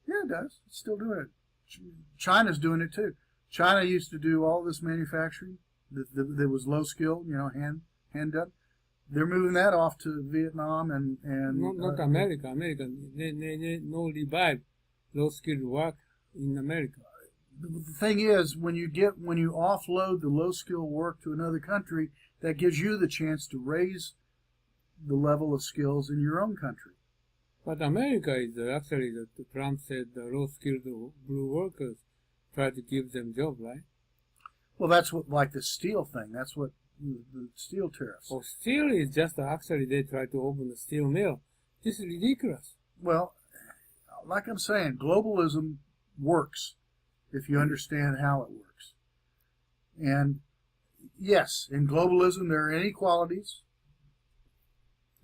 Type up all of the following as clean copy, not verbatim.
Yeah, it does. It's still doing it. China's doing it too. China used to do all this manufacturing that was low skill, hand done. They're moving that off to Vietnam and not America. America, they no revive low skilled work in America. The thing is, when you offload the low skill work to another country, that gives you the chance to raise the level of skills in your own country. But America is actually, Trump said the low skilled blue workers try to give them job, right? Well, that's what, like the steel thing. That's what the steel tariffs. Well, steel is just actually they try to open the steel mill. This is ridiculous. Well, like I'm saying, globalism works if you understand how it works. And yes, in globalism there are inequalities.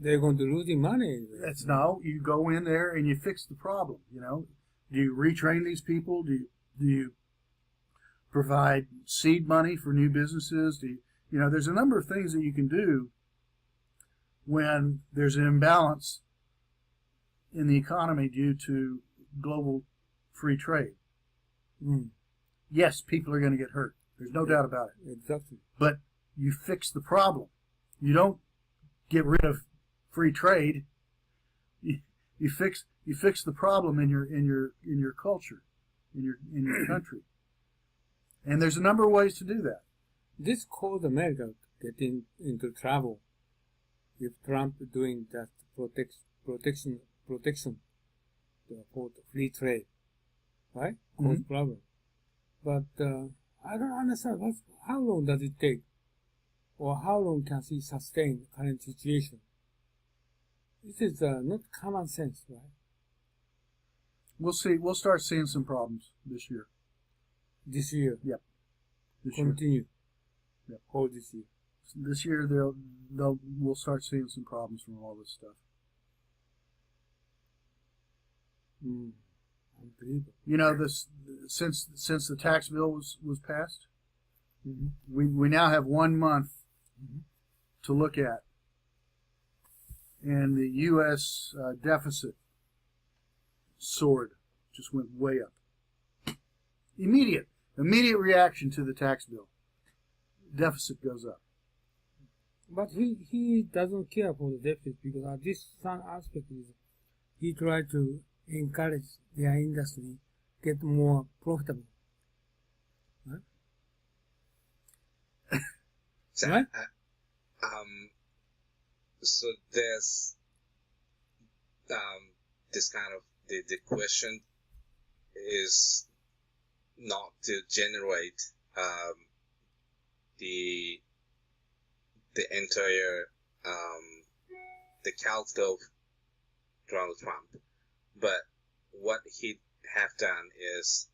They're going to lose money. That's no. You go in there and you fix the problem. Do you retrain these people? Do you provide seed money for new businesses? There's a number of things that you can do when there's an imbalance in the economy due to global free trade. Yes, people are going to get hurt. There's no doubt about it. Exactly. But you fix the problem. You don't get rid of free trade. You fix the problem in your culture, in your country. And there's a number of ways to do that. This caused America getting into trouble if Trump doing that protection for free trade, right? Cause problem. But I don't understand how long does it take, or how long can he sustain the current situation? This is not common sense, right? We'll see. We'll start seeing some problems this year. This year. Yep. Continue. Yep. All this year. This year we'll start seeing some problems from all this stuff. Unbelievable. This since the tax bill was passed, we now have 1 month to look at, and the U.S. Deficit soared, just went way up. Immediate reaction to the tax bill. Deficit goes up. But he doesn't care for the deficit, because at this some aspect is he tried to encourage their industry get more profitable. Right? So, right? So there's this kind of the question is not to generate the entire the cult of Donald Trump, but what he have done is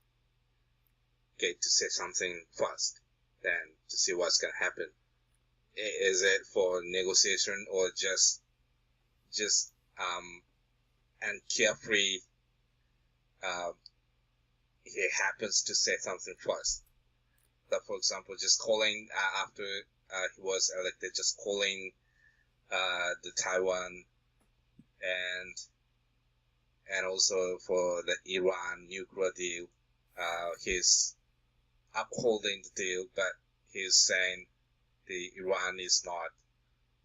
get to say something first, then to see what's gonna happen. Is it for negotiation or just and carefree? He happens to say something first. That, for example, just calling after he was elected, just calling the Taiwan and also for the Iran nuclear deal, he's upholding the deal, but he's saying the Iran is not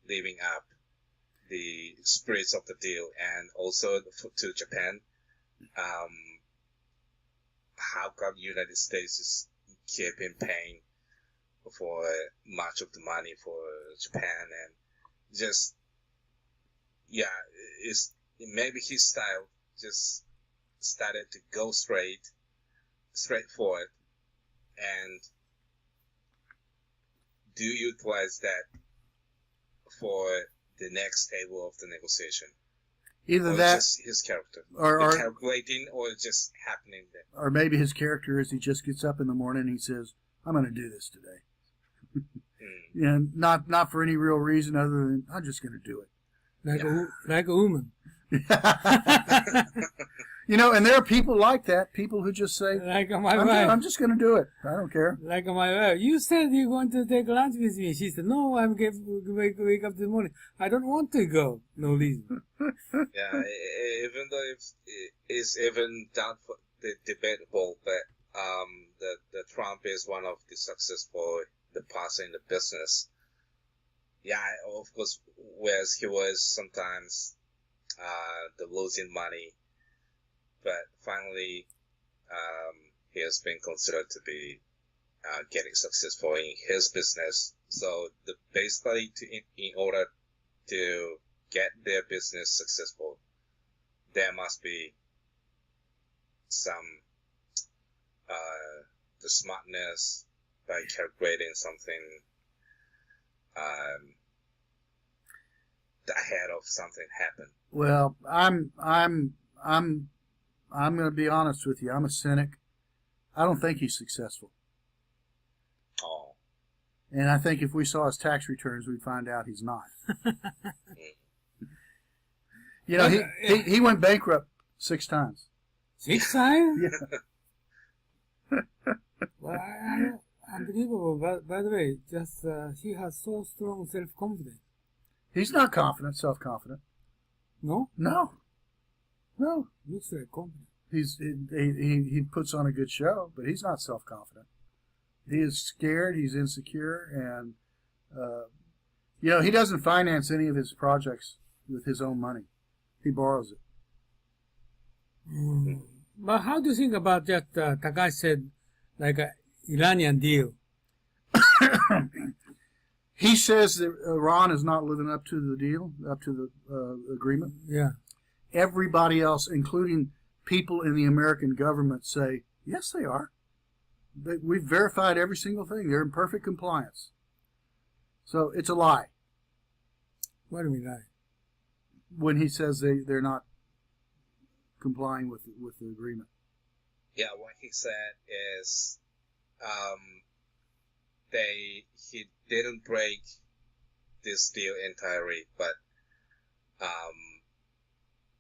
living up the spirits of the deal, and also to Japan. How come the United States is keeping paying for much of the money for Japan, and just it's maybe his style just started to go straightforward, and do utilize that for the next table of the negotiation. Either or that, just his character, or calculating, or just happening there. Or maybe his character is he just gets up in the morning and he says, "I'm going to do this today." And not for any real reason other than I'm just going to do it. Like a woman. You know, and there are people like that, people who just say, Like my wife. I'm just going to do it. I don't care. Like my wife. You said you're going to take lunch with me. She said, no, wake up this morning. I don't want to go. No reason. Yeah, even though it's even doubtful, debatable, but the Trump is one of the successful the person in the business. Yeah, of course, whereas he was sometimes the losing money, but finally he has been considered to be getting successful in his business. So basically, in order to get their business successful, there must be some the smartness by calculating something ahead of something happen. Well, I'm going to be honest with you. I'm a cynic. I don't think he's successful. Oh. And I think if we saw his tax returns, we'd find out he's not. You know, he went bankrupt 6 times. 6 times? Yeah. Well, unbelievable. By the way, just he has so strong self-confidence. He's not confident, self-confident. No? No. Looks like confident. He puts on a good show, but he's not self-confident. He is scared. He's insecure, and you know, he doesn't finance any of his projects with his own money. He borrows it. But how do you think about that? Takashi said, like a Iranian deal. He says that Iran is not living up to the deal, up to the agreement. Yeah. Everybody else, including people in the American government, say, yes, they are. We've verified every single thing. They're in perfect compliance. So it's a lie. What do we lie? When he says they're not complying with the agreement. Yeah, what he said is he didn't break this deal entirely, but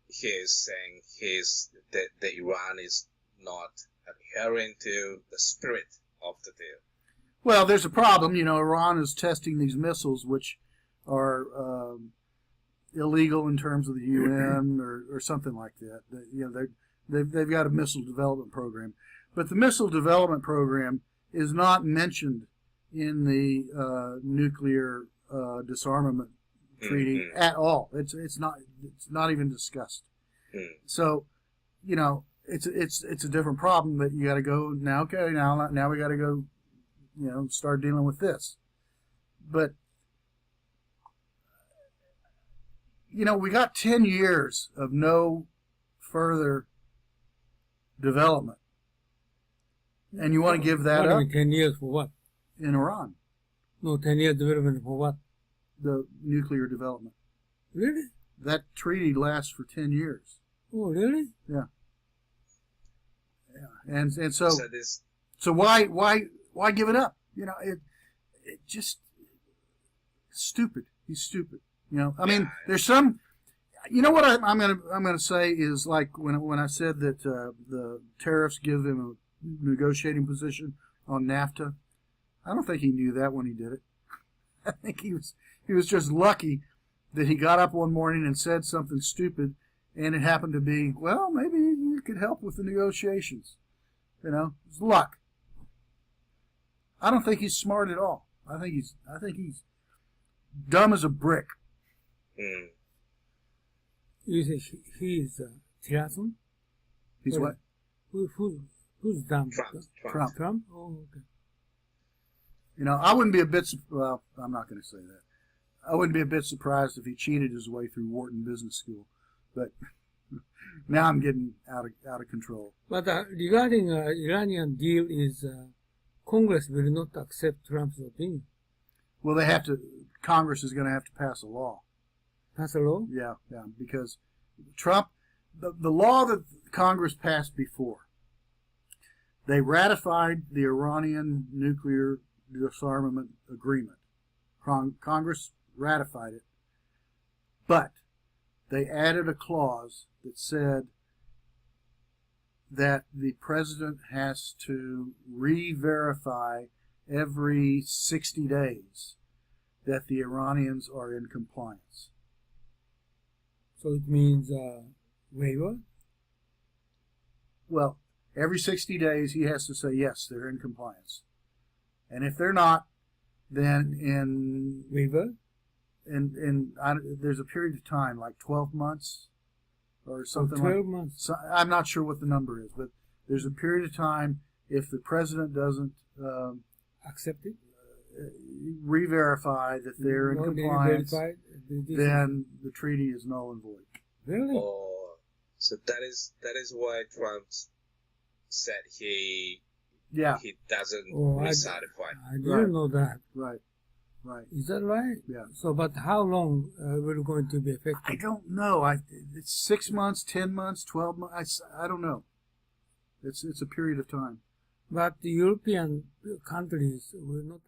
he is saying that Iran is not adhering to the spirit of the deal. Well, there's a problem. You know, Iran is testing these missiles, which are illegal in terms of the UN or something like that. You know, they've got a missile development program, but the missile development program is not mentioned in the nuclear disarmament treaty at all. It's not even discussed. So, you know, it's a different problem that you got to go now. Okay, now we got to go, you know, start dealing with this. But you know, we got 10 years of no further development, and you want to give that what up? Do you mean 10 years for what? In Iran. No, 10 years development for what? The nuclear development. Really? That treaty lasts for 10 years. Oh, really? Yeah. And so why give it up? You know, it just stupid. He's stupid. You know, I mean, there's some. You know what I'm gonna say is like when I said that the tariffs give him a negotiating position on NAFTA. I don't think he knew that when he did it. I think he was just lucky that he got up one morning and said something stupid, and it happened to be, well, maybe you could help with the negotiations. You know, it's luck. I don't think he's smart at all. I think he's dumb as a brick. You say he's Tillerson? He's what? Who's dumb? Trump. Oh, okay. You know, I wouldn't be a bit. Well, I'm not going to say that. I wouldn't be a bit surprised if he cheated his way through Wharton Business School, but now I'm getting out of control. But regarding Iranian deal, is Congress will not accept Trump's opinion. Well, they have to. Congress is going to have to pass a law. Pass a law? Yeah, because Trump, the law that Congress passed before, they ratified the Iranian nuclear disarmament agreement. Congress ratified it, but they added a clause that said that the president has to re-verify every 60 days that the Iranians are in compliance. So it means waiver? Well, every 60 days he has to say, yes, they're in compliance. And if they're not, then Waiver? there's a period of time, like 12 months or something 12 months. So I'm not sure what the number is, but there's a period of time if the president doesn't Accept it? re-verify that they're in No, they compliance, verified then the treaty is null and void. Really? Oh, so that is why Trump said he doesn't re-certify. I didn't Right. know that. Right. Is that right? Yeah. So, but how long will it going to be effective? I don't know. It's 6 months, 10 months, 12 months. I don't know. It's a period of time. But the European countries will not